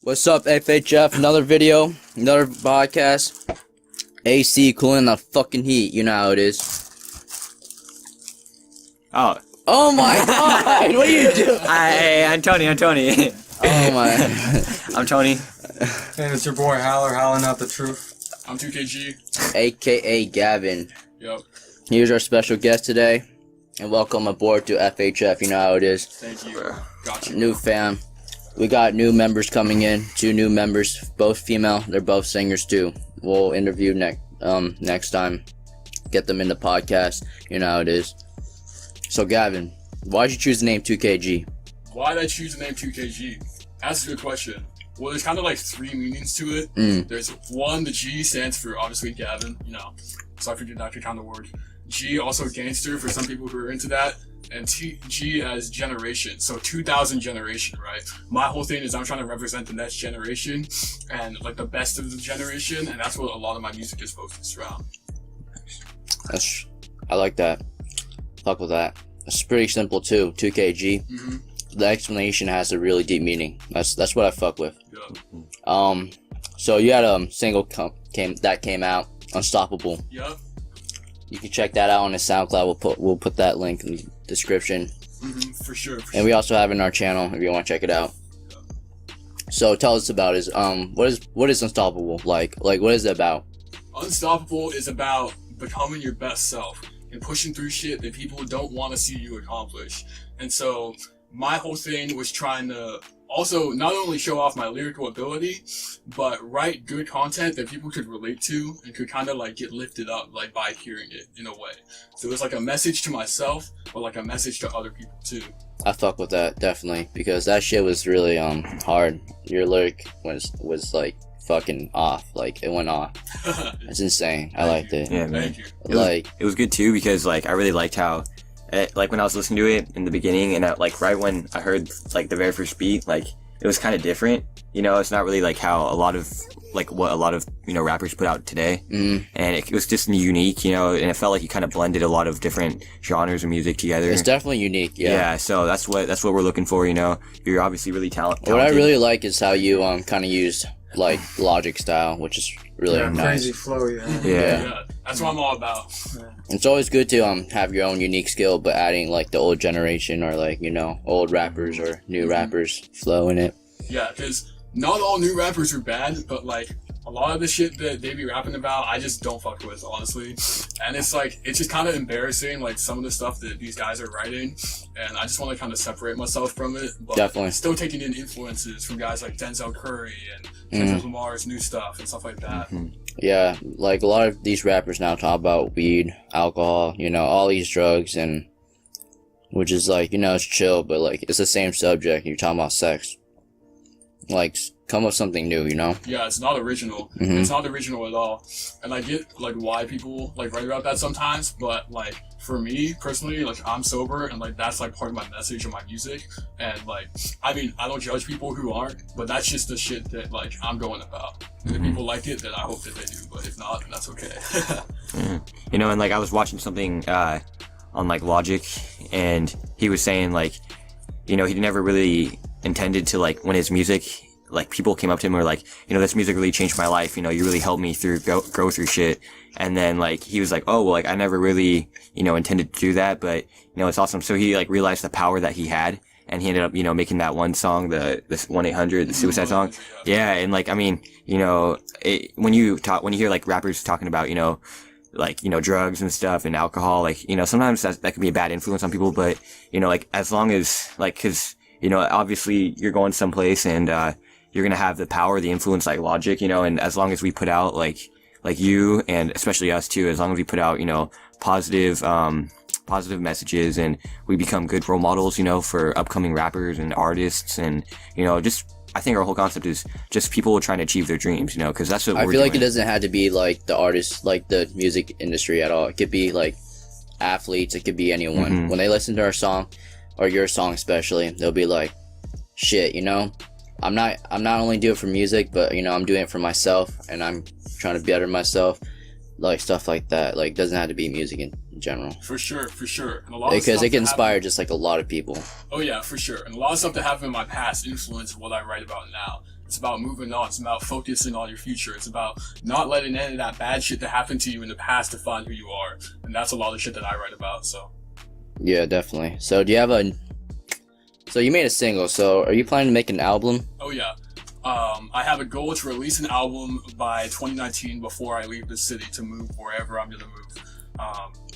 What's up, FHF? Another video, another podcast. AC cooling the fucking heat. You know how it is. Oh my god! What are you doing? Hey, I'm Tony. Oh my. I'm Tony. Hey, it's your boy Howler, howling out the truth. I'm 2KG. AKA Gavin. Yep. Here's our special guest today. And welcome aboard to FHF. You know how it is. Thank you. Gotcha. New fam. We got new members coming in. 2 new members, both female. They're both singers too. We'll interview next time. Get them in the podcast. You know how it is. So Gavin, why did you choose the name 2KG? Why did I choose the name 2KG? That's a good question. Well, there's kind of like 3 meanings to it. There's one, the G stands for obviously Gavin, you know. Sorry for that kind of word. G, also gangster for some people who are into that. And G as generation, so 2000 generation, right? My whole thing is I'm trying to represent the next generation and like the best of the generation, and that's what a lot of my music is focused around. I like that. Fuck with that. It's pretty simple too. 2KG. The explanation has a really deep meaning. That's what I fuck with. Yep. So you had a single that came out, Unstoppable. Yep. You can check that out on the SoundCloud. We'll put that link in the description. For sure. And we also have it in our channel if you want to check it out. Yep. So tell us about it. What is Unstoppable like? Like what is it about? Unstoppable is about becoming your best self and pushing through shit that people don't want to see you accomplish. And so my whole thing was trying to also not only show off my lyrical ability, but write good content that people could relate to and could kind of like get lifted up like by hearing it in a way. So it's like a message to myself, but like a message to other people too. I fuck with that definitely because that shit was really hard. Your lyric was like fucking off, like it went off. It's insane. I liked it. Yeah, man. Thank you. It was good too because like I really liked how like when I was listening to it in the beginning and like right when I heard like the very first beat, like it was kind of different, you know. It's not really like how a lot of you know rappers put out today, and it was just unique, you know, and it felt like you kind of blended a lot of different genres of music together. It's definitely unique. Yeah, so that's what we're looking for, you know. You're obviously really talented. What I really like is how you kind of used like Logic style, which is really nice. Crazy flow, Yeah, that's what I'm all about. It's always good to have your own unique skill, but adding like the old generation or like, you know, old rappers or new rappers flow in it. Yeah, because not all new rappers are bad, but like a lot of the shit that they be rapping about, I just don't fuck with, honestly. And it's like, it's just kind of embarrassing, like some of the stuff that these guys are writing. And I just want to kind of separate myself from it. But Definitely. Still taking in influences from guys like Denzel Curry and Kendrick Lamar's new stuff and stuff like that. Yeah, like a lot of these rappers now talk about weed, alcohol, you know, all these drugs, and which is like, you know, it's chill, but like it's the same subject. You're talking about sex. Like, come up with something new, you know? Yeah, it's not original. It's not original at all. And I get like why people like write about that sometimes, but like for me personally, like I'm sober and like that's like part of my message of my music. And like, I mean, I don't judge people who aren't, but that's just the shit that like I'm going about. And if people like it, then I hope that they do. But if not, then that's okay. You know, and like I was watching something on like Logic, and he was saying like, you know, he never really intended to like when his music, like people came up to him and were like, you know, this music really changed my life, you know, you really helped me through go through shit. And then like he was like, oh well, like I never really, you know, intended to do that, but you know, it's awesome. So he like realized the power that he had, and he ended up, you know, making that one song, the 1-800, the suicide song. Yeah, and like I mean, you know, when you hear like rappers talking about, you know, like, you know, drugs and stuff and alcohol, like, you know, sometimes that can be a bad influence on people, but you know, like as long as like, cause you know, obviously you're going someplace and you're gonna have the power, the influence like Logic, you know, and as long as we put out like you and especially us too, as long as we put out, you know, positive messages and we become good role models, you know, for upcoming rappers and artists, and you know, just I think our whole concept is just people trying to achieve their dreams, you know, because that's what I we're feel like doing. it doesn't have to be like the artists, like the music industry at all. It could be like athletes. It could be anyone. When they listen to our song or your song especially, they'll be like, shit, you know, I'm not only doing it for music, but you know, I'm doing it for myself and I'm trying to better myself, like stuff like that. Like, doesn't have to be music in general. For sure. And a lot Because of it can inspire just like a lot of people. Oh yeah, for sure. And a lot of stuff that happened in my past influenced what I write about now. It's about moving on. It's about focusing on your future. It's about not letting any of that bad shit that happened to you in the past define who you are. And that's a lot of shit that I write about, so. Yeah, definitely. So do you have so you made a single, so are you planning to make an album? Oh yeah. I have a goal to release an album by 2019 before I leave the city to move wherever I'm gonna move.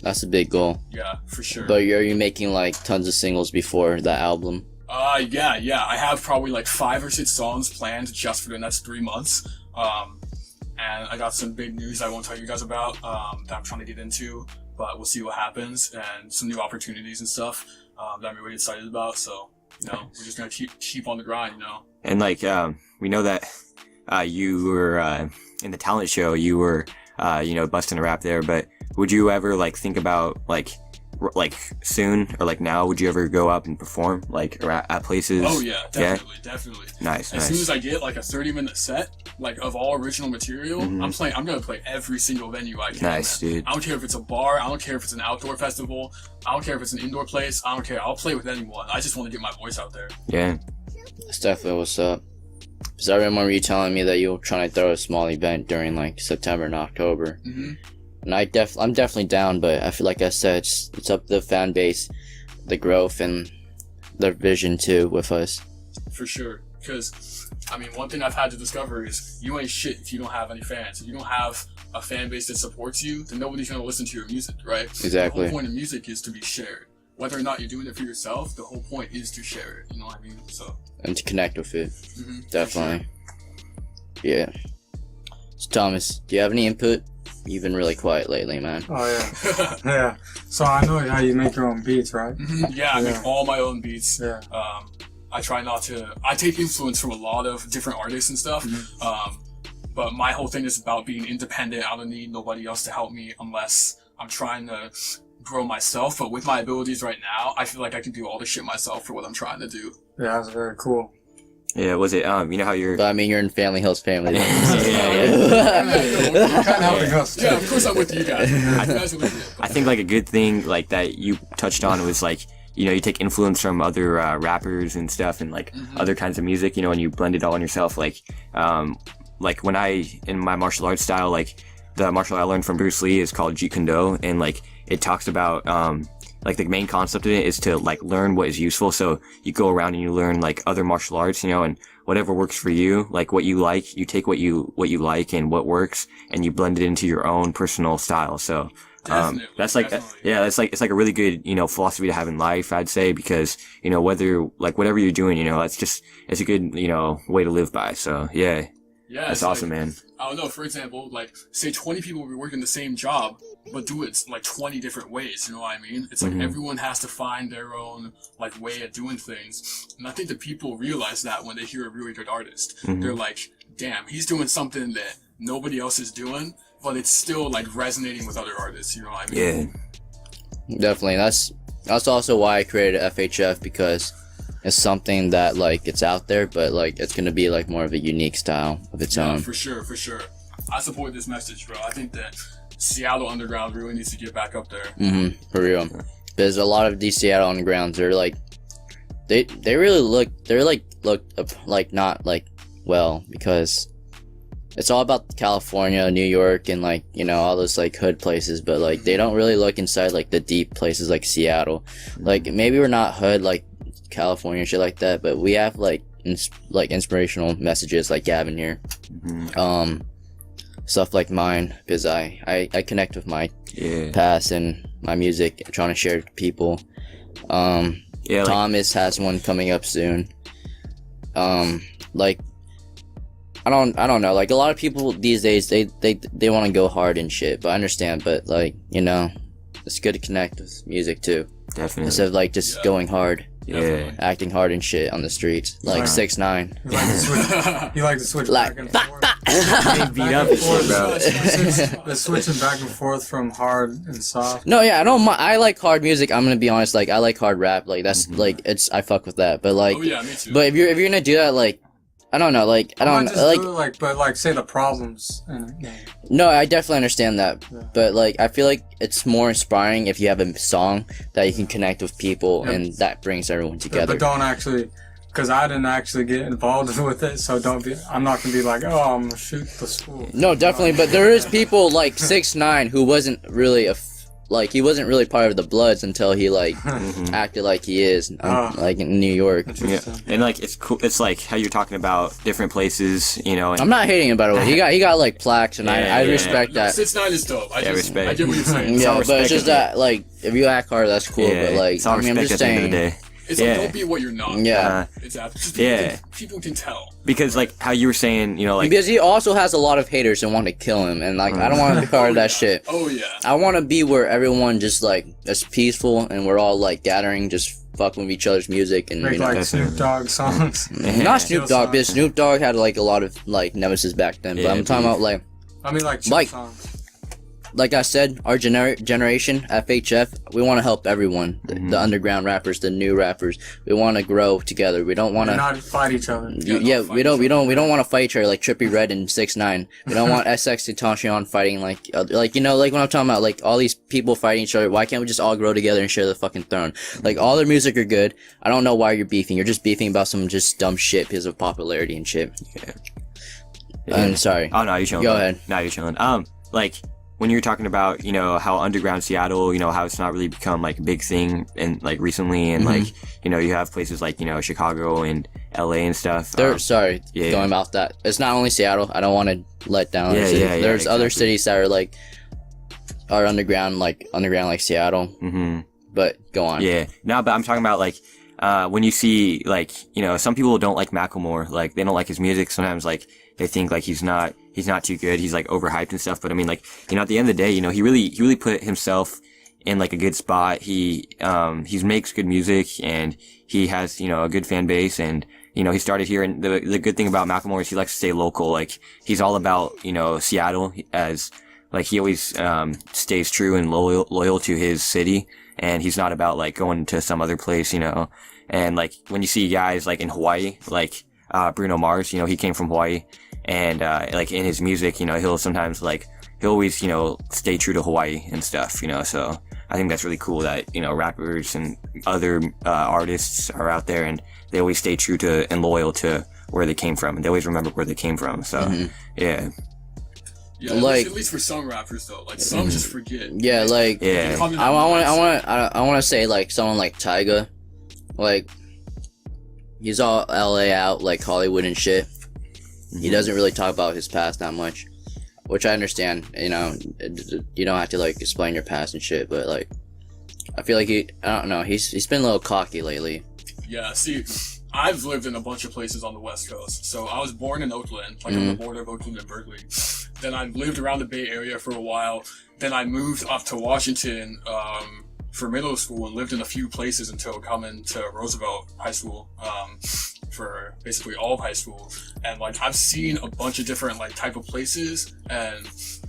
That's a big goal. Yeah, for sure. But are you making like tons of singles before that album? Yeah. I have probably like 5 or 6 songs planned just for the next 3 months. And I got some big news I won't tell you guys about, that I'm trying to get into, but we'll see what happens, and some new opportunities and stuff, that I'm really excited about. So, we're just gonna keep on the grind, And like, we know that, you were, in the talent show, you were, busting a rap there, but would you ever like think about like soon or like now, would you ever go up and perform like at places? Oh yeah, definitely. Nice. As soon as I get like a 30-minute set, like of all original material, I'm gonna play every single venue I can. Nice, man. dude. I don't care if it's a bar, I don't care if it's an outdoor festival, I don't care if it's an indoor place, I don't care. I'll play with anyone. I just want to get my voice out there. Yeah. That's definitely what's up. Because I remember you telling me that you were trying to throw a small event during like September and October. And I'm definitely down, but I feel like I said, it's up to the fan base, the growth, and the vision too with us. For sure. Because, I mean, one thing I've had to discover is you ain't shit if you don't have any fans. If you don't have a fan base that supports you, then nobody's going to listen to your music, right? Exactly. The whole point of music is to be shared. Whether or not you're doing it for yourself, the whole point is to share it. You know what I mean? So. And to connect with it. Definitely. Sure. Yeah. So, Thomas, do you have any input? You've been really quiet lately, man. Oh, yeah. Yeah. So I know how you make your own beats, right? Yeah, I make all my own beats. Yeah. I try not to... I take influence from a lot of different artists and stuff. But my whole thing is about being independent. I don't need nobody else to help me unless I'm trying to grow myself. But with my abilities right now, I feel like I can do all the shit myself for what I'm trying to do. Yeah, that's very cool. Yeah, was it, you know how you're... But I mean, you're in Family Hill's family. You're kind of helping us, too. Yeah, of course I'm with you guys. I think like a good thing like that you touched on was like, you take influence from other rappers and stuff and like other kinds of music, and you blend it all in yourself. Like when in my martial arts style, like the martial art I learned from Bruce Lee is called Jeet Kune Do, and like it talks about like the main concept of it is to like learn what is useful. So you go around and you learn like other martial arts, and whatever works for you, like what you like, you take what you like and what works, and you blend it into your own personal style. So that's like it's like a really good philosophy to have in life, I'd say, because whatever you're doing, it's a good way to live by. So yeah, that's awesome, man. I don't know, for example, like say 20 people will be working the same job but do it like 20 different ways, you know what I mean? It's like everyone has to find their own like way of doing things, and I think that people realize that when they hear a really good artist. They're like, damn, he's doing something that nobody else is doing, but it's still like resonating with other artists, you know what I mean? Yeah, definitely. That's also why I created FHF, because it's something that like it's out there, but like it's gonna be like more of a unique style of its own. For sure. I support this message, bro. I think that Seattle Underground really needs to get back up there. For real. There's a lot of these Seattle Undergrounds. They're like, they really look like not like well, because it's all about California, New York, and like all those like hood places, but like they don't really look inside like the deep places like Seattle. Like maybe we're not hood like California shit like that, but we have like inspirational messages like Gavin here. Stuff like mine, because I connect with my past and my music, trying to share it with people. Thomas has one coming up soon. Like I don't know, like a lot of people these days they want to go hard and shit, but I understand, but like it's good to connect with music too. Definitely. Instead of like just going hard. Yeah. Acting hard and shit on the streets. Like 6ix9ine. You like to switch back and forth. Beat up shit, bro. The switching back and forth from hard and soft. No, yeah, I don't mind. I like hard music. I'm gonna be honest. Like, I like hard rap. Like, that's like I fuck with that. But like, oh yeah, me too. But if you're gonna do that, like, I don't know. Like, I don't like, but like, say the problems. No, I definitely understand that. Yeah. But like, I feel like it's more inspiring if you have a song that you can connect with people, and that brings everyone together. But don't actually because I didn't actually get involved with it, so I'm not gonna be like, oh, I'm gonna shoot the school. No, definitely, but there is people like 6ix9ine who wasn't really he wasn't really part of the Bloods until he like acted like he is, like in New York. Yeah, and like it's cool. It's like how you're talking about different places, you know. And I'm not hating him, by the way. He got like plaques, and I respect that. 6ix9ine is dope. I respect. I get what you're saying. Yeah, but it's just that like if you act hard, that's cool. Yeah, but like it's all I'm respect just at the end saying. of the day. It's like, don't be what you're not. Yeah. It's people can tell. Because like how you were saying, you know, like Because he also has a lot of haters that want to kill him, and like I don't want to be part of that shit. Oh yeah. I want to be where everyone just like is peaceful, and we're all like gathering, just fucking with each other's music, and Make you know. like Snoop Dogg songs. Not Snoop Dogg, because Snoop Dogg had like a lot of like nemesis back then. But Yeah, I'm talking about like I mean, like chill Like- songs. like I said, our generation, FHF, we want to help everyone. The underground rappers, the new rappers. We want to grow together. We don't want to. Not fight each other. Yeah, we don't want to fight each other like Trippie Redd and 6ix9ine. We don't want SX Tentacion fighting like you know, like when I'm talking about like all these people fighting each other. Why can't we just all grow together and share the fucking throne? Like all their music are good. I don't know why you're beefing. You're just beefing about some just dumb shit because of popularity and shit. Yeah. I'm sorry. Oh no, you're chilling. Go ahead. No, you're chilling. Like when you're talking about, you know, how underground Seattle, you know, how it's not really become like a big thing and like recently, and like, you know, you have places like, you know, Chicago and LA and stuff. Sorry, yeah. going about that. It's not only Seattle. I don't want to let down. Yeah, other cities. yeah, yeah, There's other exactly. cities that are like underground like Seattle. Mm-hmm. But go on. Yeah. No, but I'm talking about like, when you see like, you know, some people don't like Macklemore, like they don't like his music. Sometimes like they think like he's not too good. He's like overhyped and stuff. But I mean, like, you know, at the end of the day, you know, he really put himself in like a good spot. He makes good music, and he has, you know, a good fan base, and, you know, he started here. And the good thing about Macklemore is he likes to stay local. Like he's all about, you know, Seattle, as like he always, stays true and loyal to his city. And he's not about like going to some other place, you know. And like when you see guys like in Hawaii, like, Bruno Mars, you know, he came from Hawaii, and like in his music, you know, he'll always, you know, stay true to Hawaii and stuff, you know. So I think that's really cool that, you know, rappers and other artists are out there, and they always stay true to and loyal to where they came from, and they always remember where they came from. So yeah. Yeah, Like- at least for some rappers though, like some just forget. Yeah, like Yeah. I want to say like someone like Tyga, like he's all LA out, like Hollywood and shit. He doesn't really talk about his past that much, which I understand. You know, you don't have to like explain your past and shit, but like I feel like I don't know, he's been a little cocky lately. Yeah, see, I've lived in a bunch of places on the West Coast. So I was born in Oakland, like on the border of Oakland and Berkeley. Then I lived around the Bay Area for a while. Then I moved up to Washington for middle school and lived in a few places until coming to Roosevelt High School for basically all of high school. And like I've seen a bunch of different like type of places, and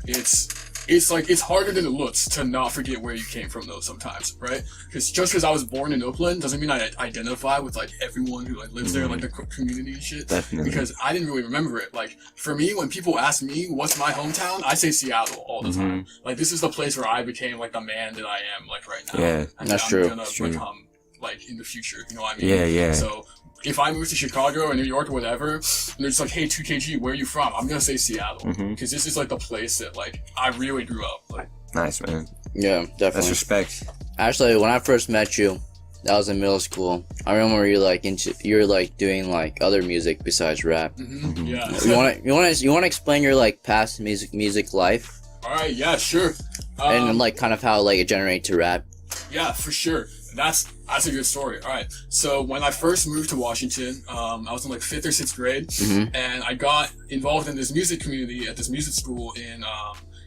it's like it's harder than it looks to not forget where you came from though sometimes, right? Because just because I was born in Oakland doesn't mean I identify with like everyone who like lives there, like the community and shit. Definitely. Because I didn't really remember it. Like for me, when people ask me what's my hometown, I say Seattle all the time. Like this is the place where I became like the man that I am like right now. Yeah, and that's I'm true. Gonna become like in the future. You know what I mean? Yeah, yeah. So if I move to Chicago or New York or whatever, and they're just like, hey, 2KG, where are you from? I'm gonna say Seattle. Because this is like the place that like I really grew up. Like, Nice, man. Yeah, That's definitely. respect. Actually, when I first met you, that was in middle school. I remember you were like doing like other music besides rap. yeah. You want to explain your like past music life All right, yeah, sure. and like kind of how like it generated to rap. Yeah, for sure. That's a good story. All right. So when I first moved to Washington, I was in like 5th or 6th grade, and I got involved in this music community at this music school in.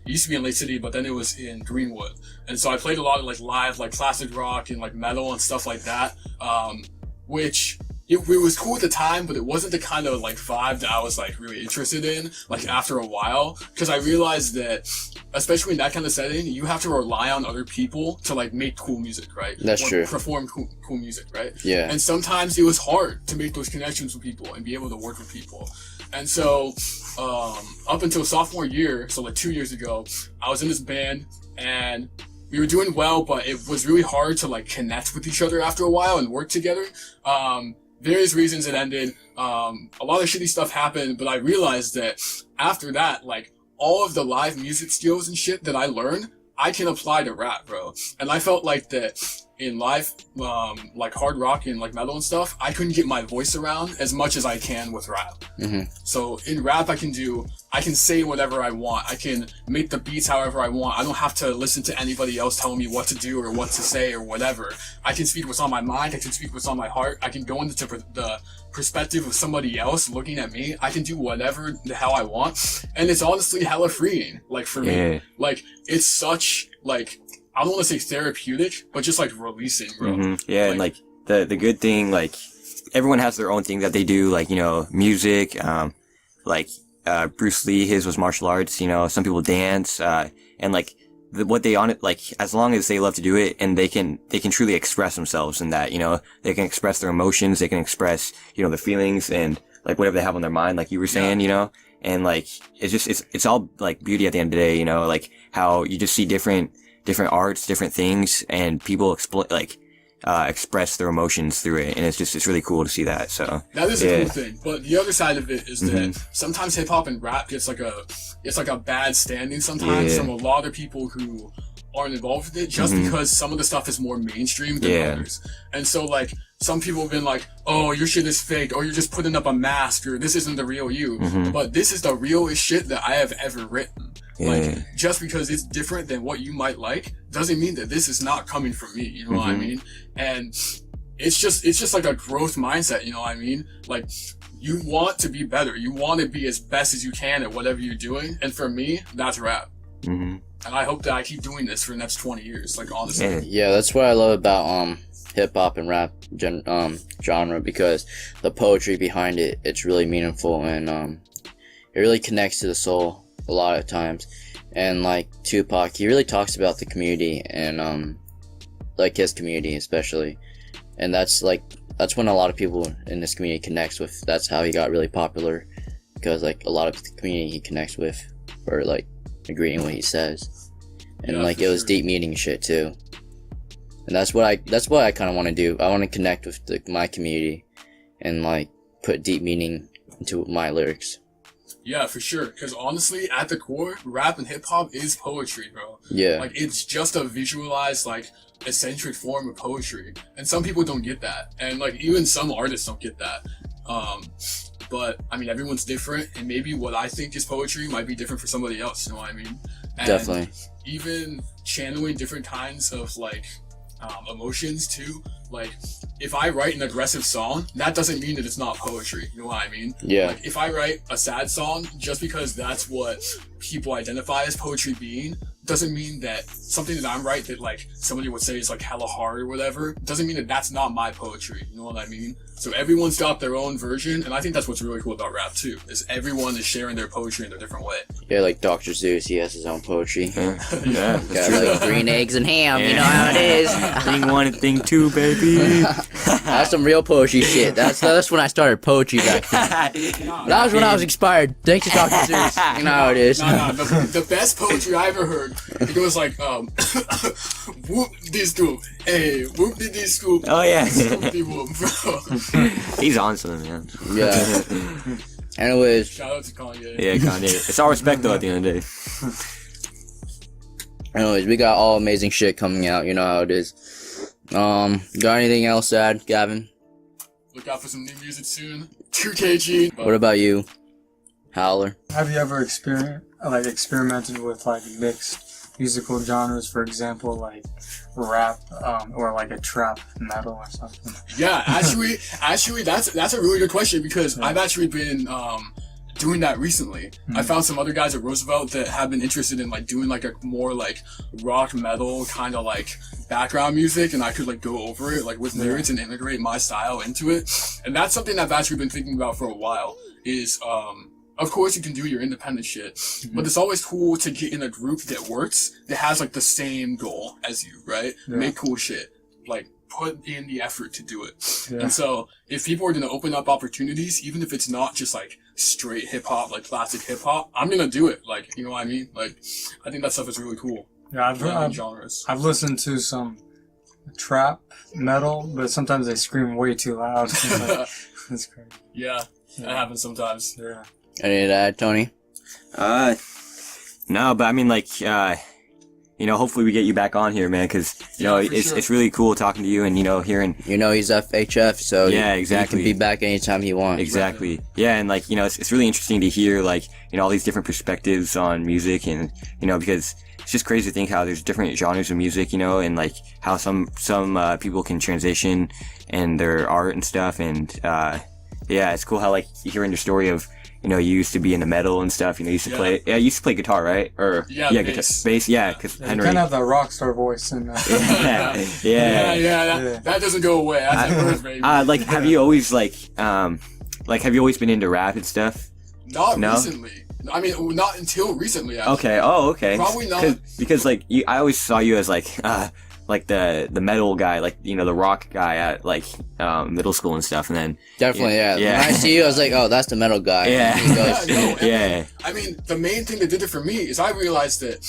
It used to be in Lake City, but then it was in Greenwood, and so I played a lot of like live, like classic rock and like metal and stuff like that. Which it was cool at the time, but it wasn't the kind of like vibe that I was like really interested in. Like after a while, because I realized that, especially in that kind of setting, you have to rely on other people to like make cool music, right? That's true. Perform cool music, right? Yeah. And sometimes it was hard to make those connections with people and be able to work with people. And so, up until sophomore year, so like 2 years ago, I was in this band and we were doing well, but it was really hard to like connect with each other after a while and work together. various reasons it ended. A lot of shitty stuff happened, but I realized that after that, like, all of the live music skills and shit that I learned, I can apply to rap, bro. And I felt like that in live, like hard rock and like metal and stuff, I couldn't get my voice around as much as I can with rap. So in rap, I can say whatever I want. I can make the beats however I want. I don't have to listen to anybody else telling me what to do or what to say or whatever. I can speak what's on my mind. I can speak what's on my heart. I can go into the perspective of somebody else looking at me. I can do whatever the hell I want. And it's honestly hella freeing. Like for me, like it's such like, I don't want to say therapeutic, but just like releasing, bro. Yeah, and like the good thing, like everyone has their own thing that they do, like, you know, music, like Bruce Lee, his was martial arts, you know, some people dance, and like what they on it, like as long as they love to do it and they can truly express themselves in that, you know, they can express their emotions, they can express, you know, the feelings and like whatever they have on their mind, like you were saying, you know, and like it's all like beauty at the end of the day, you know, like how you just see different arts, different things, and people express their emotions through it, and it's really cool to see that. So that is a cool thing. But the other side of it is that sometimes hip hop and rap gets like a bad standing sometimes from a lot of people who aren't involved with it, just because some of the stuff is more mainstream than others. And so like some people have been like, oh, your shit is fake, or you're just putting up a mask, or this isn't the real you. But this is the realest shit that I have ever written. Like, just because it's different than what you might like doesn't mean that this is not coming from me, you know what I mean? And it's just like a growth mindset, you know what I mean? Like, you want to be better. You want to be as best as you can at whatever you're doing. And for me, that's rap. And I hope that I keep doing this for the next 20 years, like, honestly. Yeah, that's what I love about hip hop and rap genre, because the poetry behind it, it's really meaningful, and it really connects to the soul a lot of times. And like Tupac, he really talks about the community and like his community especially, and that's when a lot of people in this community connects with. That's how he got really popular, because like a lot of the community he connects with are like agreeing what he says, and like it was deep meaning shit too. And that's what I kind of want to do. I want to connect with my community and like put deep meaning into my lyrics. Yeah, for sure. Because honestly, at the core, rap and hip hop is poetry, bro. Yeah. Like, it's just a visualized, like, eccentric form of poetry. And some people don't get that. And, like, even some artists don't get that. But, I mean, everyone's different. And maybe what I think is poetry might be different for somebody else, you know what I mean? And definitely. Even channeling different kinds of, like, emotions, too. Like, if I write an aggressive song, that doesn't mean that it's not poetry. You know what I mean? Yeah. Like, if I write a sad song, just because that's what people identify as poetry being, doesn't mean that something that I'm right that like somebody would say is like hella hard or whatever, doesn't mean that that's not my poetry. You know what I mean? So everyone's got their own version, and I think that's what's really cool about rap too, is everyone is sharing their poetry in their different way. Yeah, like Dr. Zeus, he has his own poetry. Yeah, Got like green eggs and ham, you know how it is. Thing one and thing two, baby. That's some real poetry shit. That's when I started poetry back then. That was when I was inspired. Thanks to Dr. Zeus. You know how it is. The best poetry I ever heard, it was like, whoop this dude, hey, whoop did this dude. Oh yeah. Bro. He's on something, man. Yeah. Anyways. Shout out to Kanye. Yeah, Kanye. It's all respect though at the end of the day. Anyways, we got all amazing shit coming out. You know how it is. Got anything else to add, Gavin? Look out for some new music soon. 2KG. What about you, Howler? Have you ever experimented with like mixed musical genres, for example, like rap, or like a trap metal or something? Yeah, actually, that's a really good question, because I've actually been doing that recently. I found some other guys at Roosevelt that have been interested in like doing like a more like rock metal kind of like background music, and I could like go over it like with lyrics and integrate my style into it. And that's something I've actually been thinking about for a while. Is of course you can do your independent shit, but it's always cool to get in a group that works, that has like the same goal as you, right? Yeah. Make cool shit, like put in the effort to do it. Yeah. And so if people are going to open up opportunities, even if it's not just like straight hip hop, like classic hip hop, I'm going to do it. Like, you know what I mean? Like, I think that stuff is really cool. Yeah, I've genres. I've listened to some trap metal, but sometimes they scream way too loud. It's crazy. Yeah, that happens sometimes. Yeah. Any of that, Tony? No, but I mean, like, hopefully we get you back on here, man, because, it's really cool talking to you and, hearing... He's FHF, so yeah, exactly. he can be back anytime he wants. Exactly. Yeah, and, like, it's really interesting to hear, like, all these different perspectives on music and, because it's just crazy to think how there's different genres of music, and, like, how some people can transition and their art and stuff, and, yeah, it's cool how, like, hearing the story of... you used to be into metal and stuff. You used to play. Yeah, you used to play guitar, right? Or guitar, bass. Yeah, because Henry. You kind of have that rock star voice. And, that doesn't go away. That's at first, baby. Have you always have you always been into rap and stuff? Not recently. I mean, not until recently. Actually. Okay. Oh, okay. Probably not. Because I always saw you as like the metal guy, like the rock guy at middle school and stuff, and then definitely when I see you I was like, oh, that's the metal guy. I mean, the main thing that did it for me is I realized that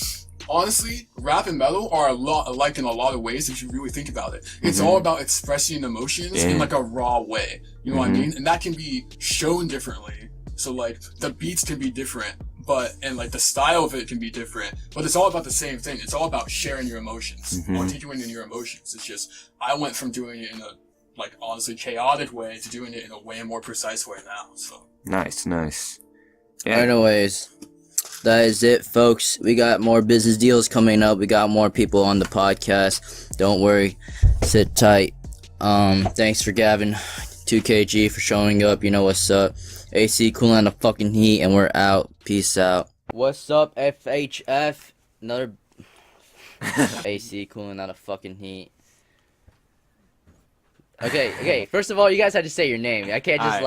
honestly rap and metal are a lot alike in a lot of ways if you really think about it. It's all about expressing emotions in like a raw way, you know what I mean, and that can be shown differently. So like the beats can be different, and like the style of it can be different, but it's all about the same thing. It's all about sharing your emotions, articulating your emotions. It's just, I went from doing it in a, like, honestly chaotic way to doing it in a way more precise way now, so. Nice. Yeah. Anyways, that is it, folks. We got more business deals coming up. We got more people on the podcast. Don't worry. Sit tight. Thanks for Gavin, 2KG, for showing up. You know what's up. AC cooling on the fucking heat, and we're out. Peace out. What's up, FHF? Another AC cooling on the fucking heat. Okay. First of all, you guys had to say your name. I can't just